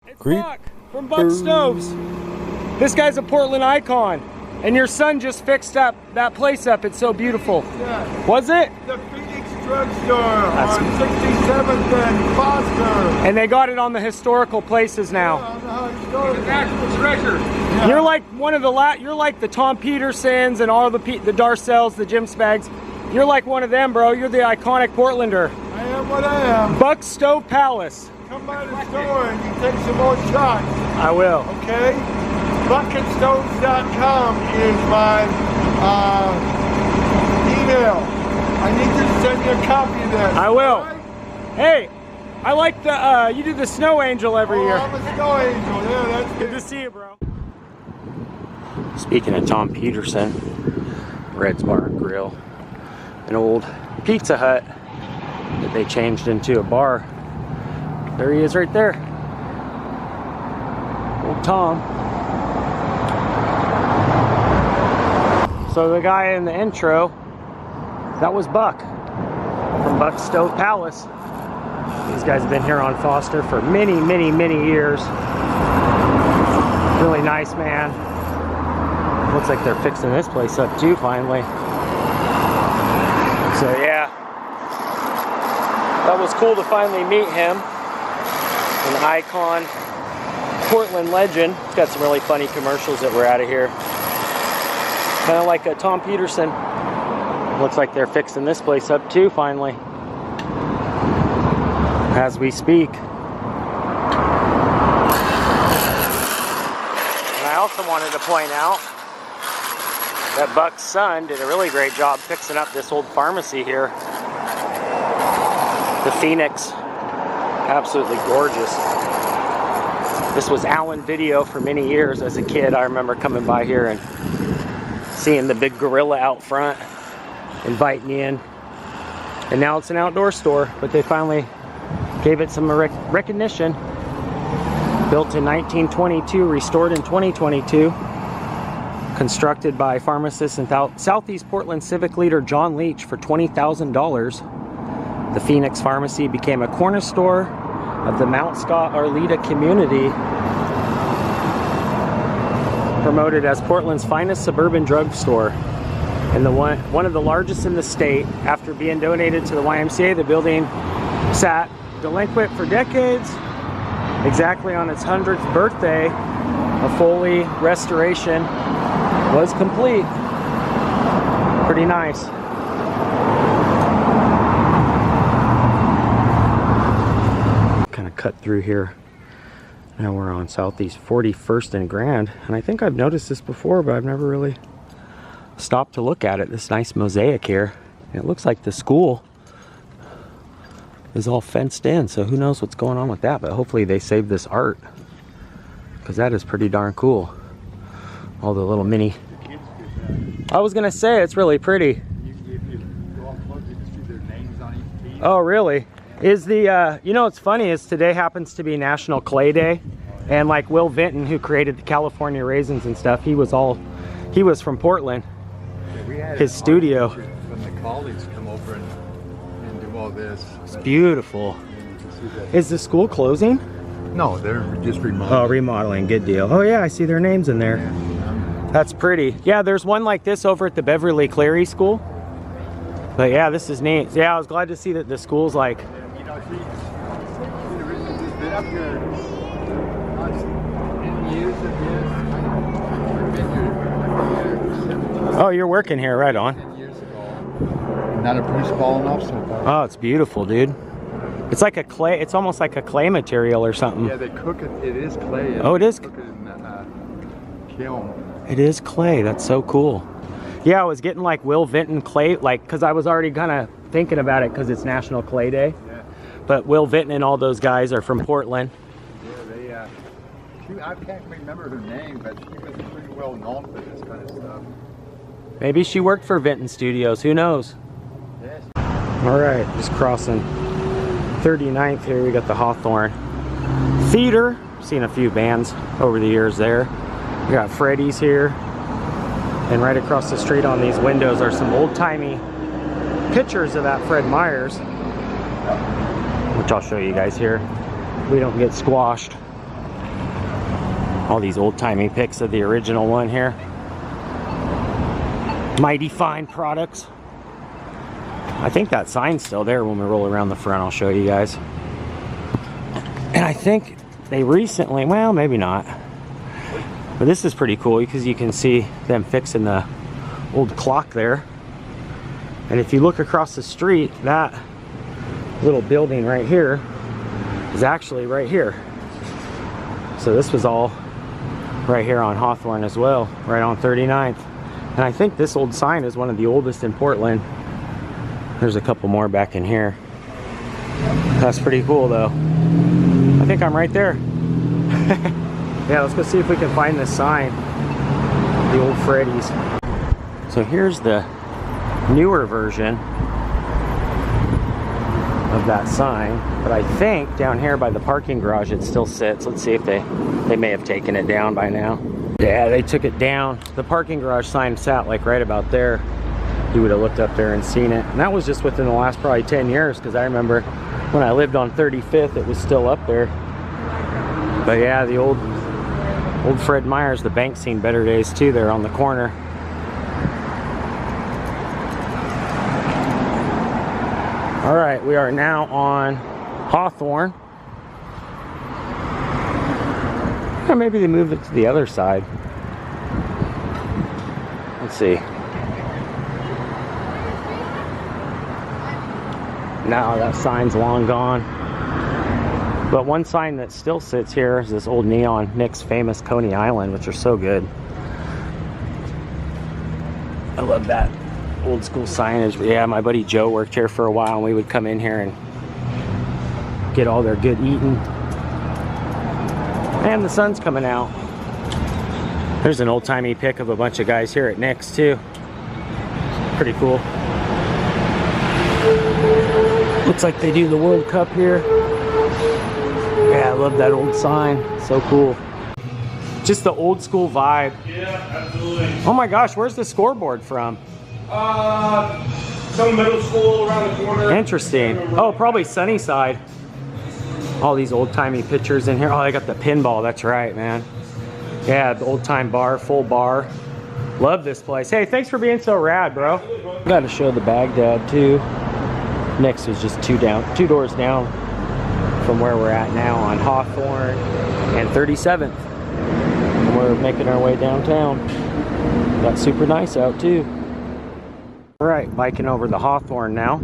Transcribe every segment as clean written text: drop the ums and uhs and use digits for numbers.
It's Buck from Buck Stoves. This guy's a Portland icon. And your son just fixed up that place up. It's so beautiful. Yeah. Was it? The Phoenix Drugstore on 67th and Foster. And they got it on the historical places now. Yeah, it's an actual treasure. Yeah. You're like one of the you're like the Tom Petersons and all the Darcells, the Jim Spags. You're like one of them, bro. You're the iconic Portlander. I am what I am. Buck Stove Palace. Come by the store and you take some more shots. I will. Okay? Bucketstoves.com is my email. I need you to send me a copy of that. I will. Right? Hey, I like the, you do the Snow Angel every year. I'm a snow angel. Yeah, that's good to see you, bro. Speaking of Tom Peterson, Red's Bar and Grill, an old Pizza Hut that they changed into a bar. There he is right there. Old Tom. So the guy in the intro, that was Buck from Buck Stove Palace. These guys have been here on Foster for many, many, many years. Really nice, man. Looks like they're fixing this place up too, finally. So yeah, that was cool to finally meet him. An icon, Portland legend. He's got some really funny commercials that were out of here. Kind of like a Tom Peterson. Looks like they're fixing this place up too, finally. As we speak. And I also wanted to point out that Buck's son did a really great job fixing up this old pharmacy here. The Phoenix. Absolutely gorgeous. This was Allen Video for many years. As a kid, I remember coming by here and seeing the big gorilla out front, inviting you in. And now it's an outdoor store, but they finally gave it some recognition. Built in 1922, restored in 2022. Constructed by pharmacist and Southeast Portland civic leader John Leach for $20,000. The Phoenix Pharmacy became a corner store of the Mount Scott Arleta community, promoted as Portland's finest suburban drugstore and one of the largest in the state. After being donated to the YMCA, the building sat delinquent for decades. Exactly on its 100th birthday, a fully restoration was complete. Pretty nice. Kind of cut through here. Now we're on Southeast 41st and Grand, and I think I've noticed this before, but I've never really stopped to look at it. This nice mosaic here. And it looks like the school is all fenced in, so who knows what's going on with that, but hopefully they saved this art, because that is pretty darn cool. All the little mini. I was gonna say, it's really pretty. Oh, really? Is the, you know what's funny is today happens to be National Clay Day, and like Will Vinton, who created the California Raisins and stuff, he was from Portland. His studio. When the colleagues come over and do all this. It's beautiful. Is the school closing? No, they're just remodeling. Oh, remodeling, good deal. Oh yeah, I see their names in there. That's pretty. Yeah, there's one like this over at the Beverly Cleary School. But yeah, this is neat. Yeah, I was glad to see that the school's like. You know, she's been up here in years of this. Oh, you're working here, right on. 10 years ago. Not a principal enough, so. Oh, it's beautiful, dude. It's like a clay. It's almost like a clay material or something. Yeah, they cook it. It is clay. Oh, it is. Cook it in kiln. It is clay. That's so cool. Yeah, I was getting like Will Vinton clay, like, because I was already kind of thinking about it because it's National Clay Day. Yeah. But Will Vinton and all those guys are from Portland. Yeah, I can't remember her name, but she was pretty well known for this kind of stuff. Maybe she worked for Vinton Studios. Who knows? Yes. All right, just crossing 39th here. We got the Hawthorne Theater. Seen a few bands over the years there. We got Freddy's here. And right across the street on these windows are some old-timey pictures of that Fred Meyers, which I'll show you guys here. We don't get squashed. All these old-timey pics of the original one here. Mighty Fine Products. I think that sign's still there when we roll around the front. I'll show you guys. And I think they recently, well, maybe not. But this is pretty cool because you can see them fixing the old clock there. And if you look across the street, that little building right here is actually right here. So this was all right here on Hawthorne as well, right on 39th. And I think this old sign is one of the oldest in Portland. There's a couple more back in here. That's pretty cool though. I think I'm right there. Yeah, let's go see if we can find this sign. The old Freddy's. So here's the newer version of that sign. But I think down here by the parking garage it still sits. Let's see if they may have taken it down by now. Yeah, they took it down. The parking garage sign sat like right about there. You would have looked up there and seen it. And that was just within the last probably 10 years because I remember when I lived on 35th, it was still up there. But yeah, the old Fred Meyer's, the bank seen better days too there on the corner. All right, we are now on Hawthorne. Or maybe they moved it to the other side. Let's see. No, that sign's long gone. But one sign that still sits here is this old neon Nick's Famous Coney Island, which are so good. I love that old school signage. Yeah, my buddy Joe worked here for a while and we would come in here and get all their good eating. And the sun's coming out. There's an old-timey pic of a bunch of guys here at Nick's too. Pretty cool. Looks like they do the World Cup here. Yeah, I love that old sign. So cool. Just the old school vibe. Yeah, absolutely. Oh my gosh, where's the scoreboard from? Some middle school around the corner. Interesting. Oh, probably Sunnyside. All these old-timey pictures in here. Oh, they got the pinball. That's right, man. Yeah, the old-time bar, full bar. Love this place. Hey, thanks for being so rad, bro. Got to show the Baghdad too. Nick's was just two doors down from where we're at now on Hawthorne and 37th. And we're making our way downtown. Got super nice out too. All right, biking over the Hawthorne now.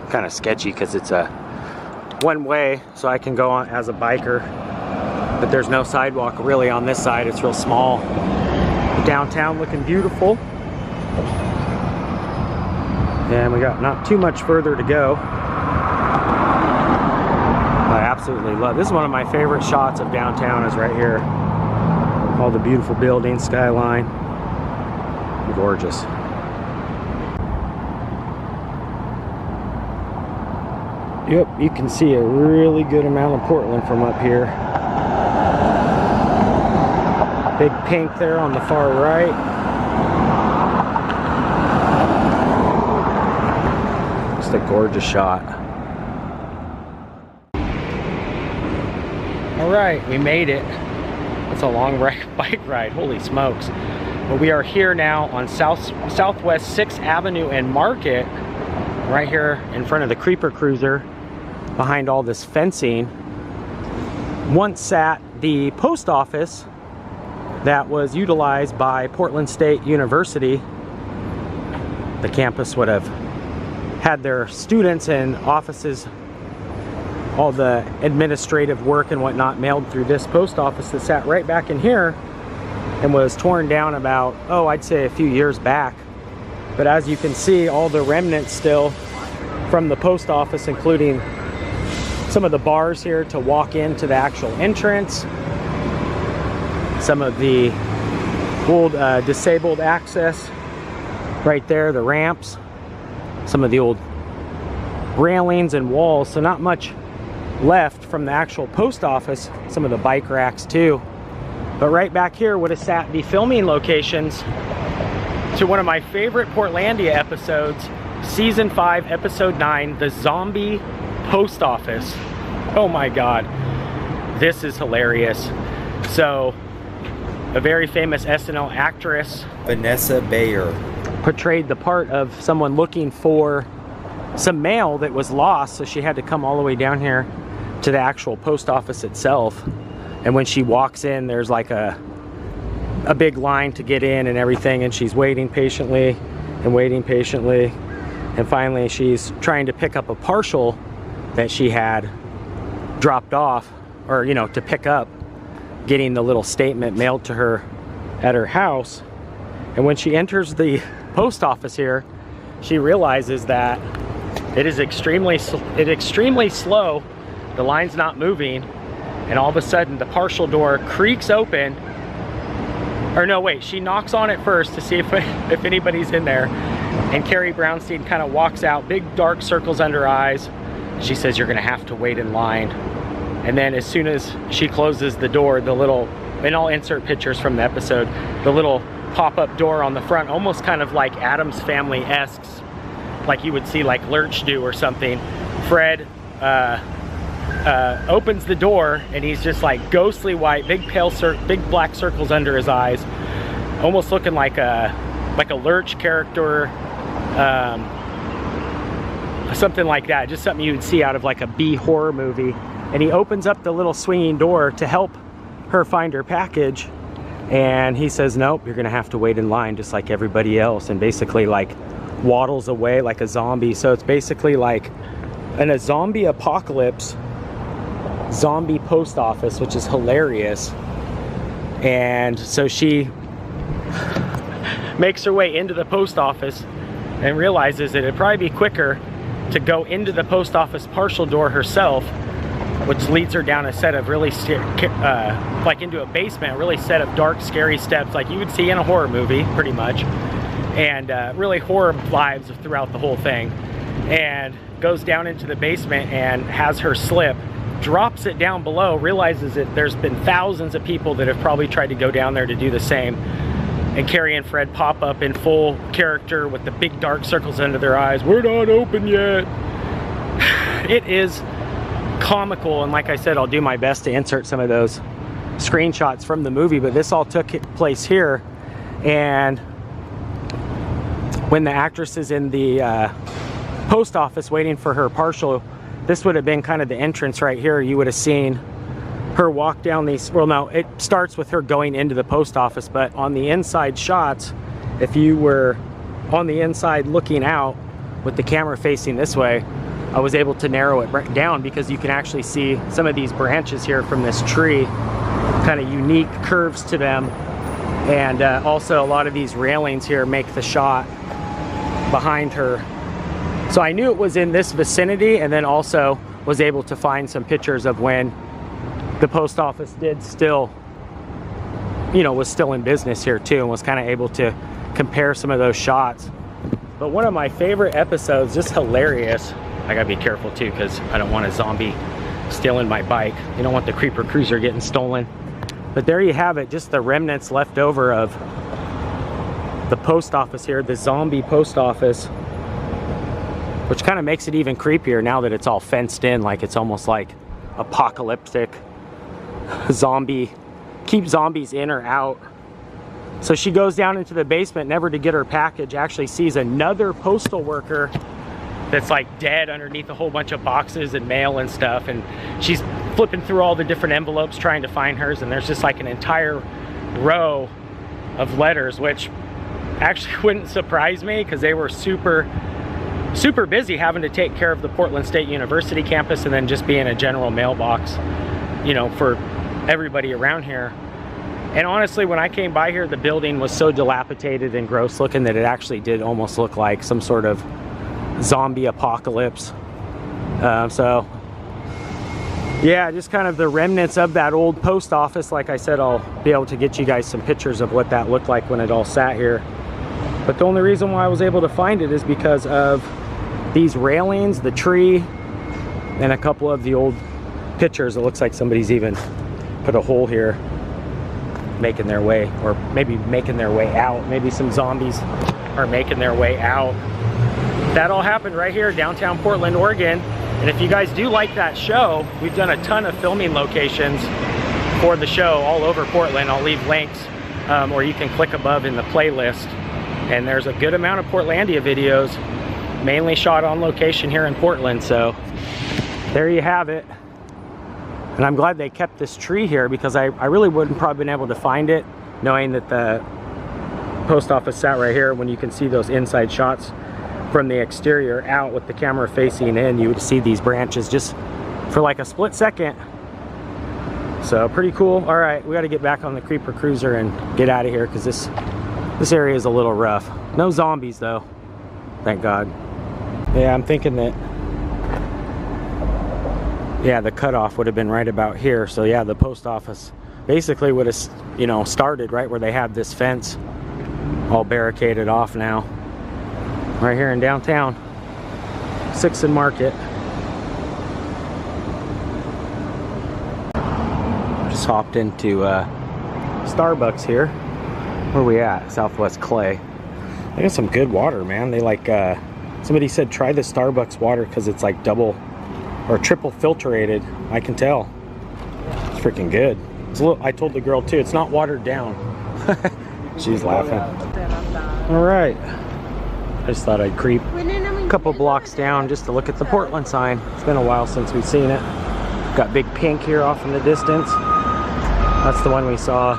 Kind of sketchy because it's a one way, so I can go on as a biker, but there's no sidewalk really on this side. It's real small. Downtown looking beautiful. And we got not too much further to go. I absolutely love, this is one of my favorite shots of downtown is right here. All the beautiful buildings, skyline. Gorgeous. Yep, you can see a really good amount of Portland from up here. Big pink there on the far right. Just a gorgeous shot. All right, we made it. It's a long bike ride, holy smokes. But we are here now on Southwest 6th Avenue and Market, right here in front of the Creeper Cruiser, behind all this fencing. Once sat the post office that was utilized by Portland State University. The campus would have had their students and offices, all the administrative work and whatnot mailed through this post office that sat right back in here and was torn down about, oh, I'd say a few years back. But as you can see, all the remnants still from the post office, including some of the bars here to walk into the actual entrance, some of the old disabled access right there, the ramps, some of the old railings and walls. So not much left from the actual post office, some of the bike racks too. But right back here would have sat the filming locations to one of my favorite Portlandia episodes, Season 5, Episode 9, The Zombie Post Office. Oh my God. this is hilarious. So, a very famous SNL actress, Vanessa Bayer, portrayed the part of someone looking for some mail that was lost, so she had to come all the way down here to the actual post office itself. And when she walks in, there's like a big line to get in and everything, and she's waiting patiently and waiting patiently, and finally she's trying to pick up a parcel that she had dropped off, or you know, to pick up, getting the little statement mailed to her at her house. And when she enters the post office here, she realizes that it is extremely slow. The line's not moving, and all of a sudden the partial door creaks open. Or no, wait, she knocks on it first to see if anybody's in there. And Carrie Brownstein kind of walks out, big dark circles under her eyes. She says, "You're gonna have to wait in line." And then as soon as she closes the door, the little, and I'll insert pictures from the episode, the little pop-up door on the front, almost kind of like Addams Family-esque, like you would see like Lurch do or something. Fred opens the door, and he's just like ghostly white, big black circles under his eyes, almost looking like a Lurch character, something like that, just something you would see out of like a B horror movie. And he opens up the little swinging door to help her find her package, and he says, "Nope, you're gonna have to wait in line just like everybody else," and basically like waddles away like a zombie. So it's basically like in a zombie apocalypse, zombie post office, which is hilarious. And so she makes her way into the post office and realizes that it'd probably be quicker to go into the post office partial door herself, which leads her down a set of really like into a basement, really set of dark, scary steps like you would see in a horror movie, pretty much. And really horror vibes throughout the whole thing. And goes down into the basement and has her slip, drops it down below, realizes that there's been thousands of people that have probably tried to go down there to do the same. And Carrie and Fred pop up in full character with the big dark circles under their eyes. "We're not open yet." It is comical, and like I said, I'll do my best to insert some of those screenshots from the movie, but this all took place here. And when the actress is in the post office waiting for her partial, this would have been kind of the entrance right here. You would have seen her walk down these, well no, it starts with her going into the post office, but on the inside shots, if you were on the inside looking out with the camera facing this way, I was able to narrow it down because you can actually see some of these branches here from this tree, kind of unique curves to them. And also a lot of these railings here make the shot behind her. So I knew it was in this vicinity, and then also was able to find some pictures of when the post office did still, you know, was still in business here too, and was kind of able to compare some of those shots. But one of my favorite episodes, just hilarious. I gotta be careful too, because I don't want a zombie stealing my bike. You don't want the Creeper Cruiser getting stolen. But there you have it, just the remnants left over of the post office here, the zombie post office, which kind of makes it even creepier now that it's all fenced in, like it's almost like apocalyptic zombie, keep zombies in or out. So she goes down into the basement, never to get her package, actually sees another postal worker that's like dead underneath a whole bunch of boxes and mail and stuff, and she's flipping through all the different envelopes trying to find hers, and there's just like an entire row of letters, which actually wouldn't surprise me because they were super busy having to take care of the Portland State University campus and then just being a general mailbox, you know, for everybody around here. And honestly, when I came by here, the building was so dilapidated and gross looking that it actually did almost look like some sort of zombie apocalypse. So yeah, just kind of the remnants of that old post office. Like I said, I'll be able to get you guys some pictures of what that looked like when it all sat here. But the only reason why I was able to find it is because of these railings, the tree, and a couple of the old pictures. It looks like somebody's even put a hole here, making their way, or maybe making their way out. Maybe some zombies are making their way out. That all happened right here, downtown Portland, Oregon. And if you guys do like that show, we've done a ton of filming locations for the show all over Portland. I'll leave links, or you can click above in the playlist. And there's a good amount of Portlandia videos, mainly shot on location here in Portland. So there you have it. And I'm glad they kept this tree here, because I really wouldn't probably been able to find it, knowing that the post office sat right here. When you can see those inside shots from the exterior out with the camera facing in, you would see these branches just for like a split second. So pretty cool. All right, we got to get back on the creeper cruiser and get out of here, because this area is a little rough. No zombies though, thank God. Yeah, I'm thinking that, yeah, the cutoff would have been right about here. So yeah, the post office basically would have, you know, started right where they have this fence all barricaded off now. Right here in downtown, 6th and Market. Just hopped into Starbucks here. Where are we at? Southwest Clay. They got some good water, man. They like, somebody said try the Starbucks water because it's like double or triple filtrated. I can tell. It's freaking good. It's a little, I told the girl too, it's not watered down. She's laughing. All right. I just thought I'd creep a couple blocks down just to look at the Portland sign. It's been a while since we've seen it. Got Big Pink here off in the distance. That's the one we saw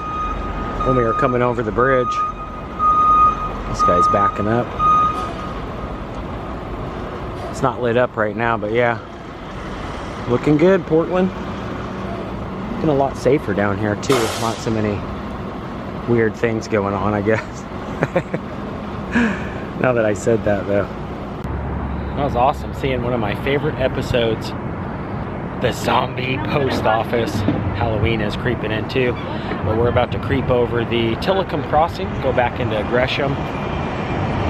when we were coming over the bridge. This guy's backing up. It's not lit up right now, but yeah. Looking good, Portland. Looking a lot safer down here too. Not so many weird things going on, I guess. Now that I said that though. That was awesome, seeing one of my favorite episodes, the zombie post office. Halloween is creeping in too. But we're about to creep over the Tillicum Crossing, go back into Gresham.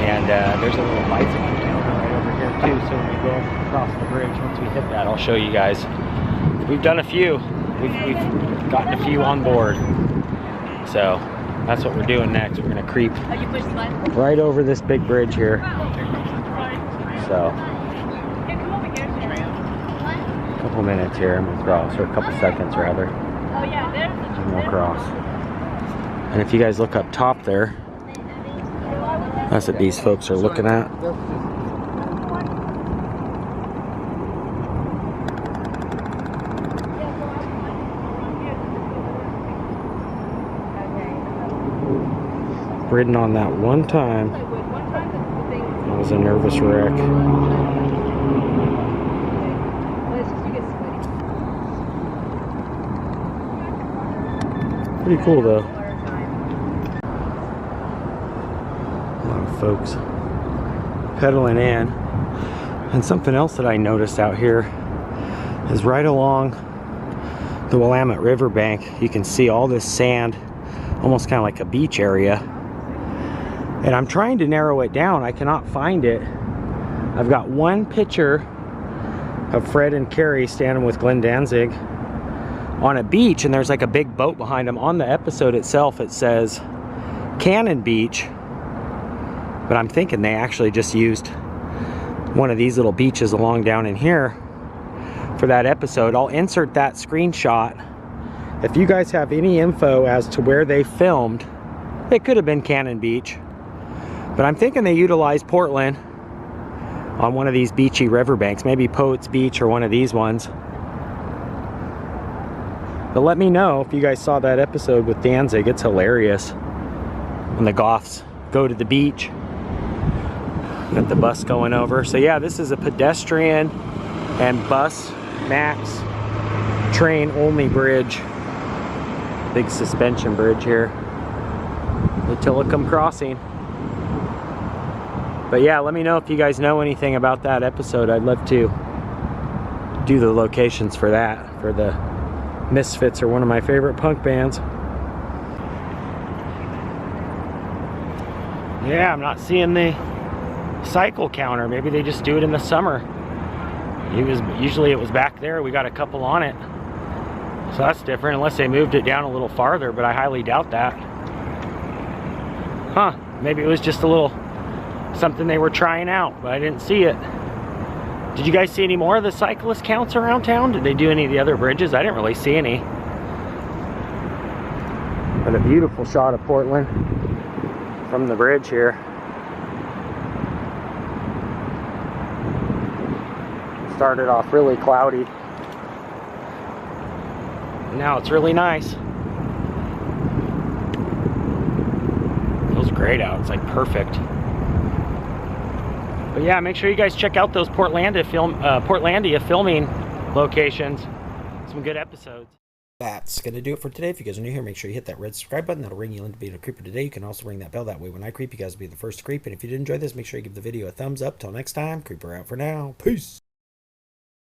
And there's a little bicycle counter right over here too. So when we go across the bridge, once we hit that, I'll show you guys. We've done a few. We've gotten a few on board. So that's what we're doing next. We're gonna creep right over this big bridge here. So, a couple minutes here and we'll cross, or a couple seconds rather. And we'll cross. And if you guys look up top there, that's what these folks are looking at. Ridden on that one time. It was a nervous wreck. Pretty cool though. A lot of folks pedaling in. And something else that I noticed out here is right along the Willamette Riverbank, you can see all this sand, almost kind of like a beach area. And I'm trying to narrow it down. I cannot find it. I've got one picture of Fred and Carrie standing with Glenn Danzig on a beach, and there's like a big boat behind them. On the episode itself, it says Cannon Beach, but I'm thinking they actually just used one of these little beaches along down in here for that episode. I'll insert that screenshot. If you guys have any info as to where they filmed, it could have been Cannon Beach. But I'm thinking they utilized Portland on one of these beachy riverbanks, maybe Poets Beach or one of these ones. But let me know if you guys saw that episode with Danzig. It's hilarious when the goths go to the beach. Got the bus going over. So yeah, this is a pedestrian and bus max train only bridge. Big suspension bridge here. The Tillicum Crossing. But yeah, let me know if you guys know anything about that episode. I'd love to do the locations for that, for the Misfits are one of my favorite punk bands. Yeah, I'm not seeing the cycle counter. Maybe they just do it in the summer. Usually it was back there. We got a couple on it. So that's different, unless they moved it down a little farther, but I highly doubt that. Huh, maybe it was just a little something they were trying out, but I didn't see it. Did you guys see any more of the cyclist counts around town? Did they do any of the other bridges? I didn't really see any. But a beautiful shot of Portland from the bridge here. Started off really cloudy. Now it's really nice. Feels great out. It's like perfect. But yeah, make sure you guys check out those Portlandia filming locations. Some good episodes. That's going to do it for today. If you guys are new here, make sure you hit that red subscribe button. That'll ring you in to be a creeper today. You can also ring that bell. That way when I creep, you guys will be the first to creep. And if you did enjoy this, make sure you give the video a thumbs up. Till next time, creeper out for now. Peace.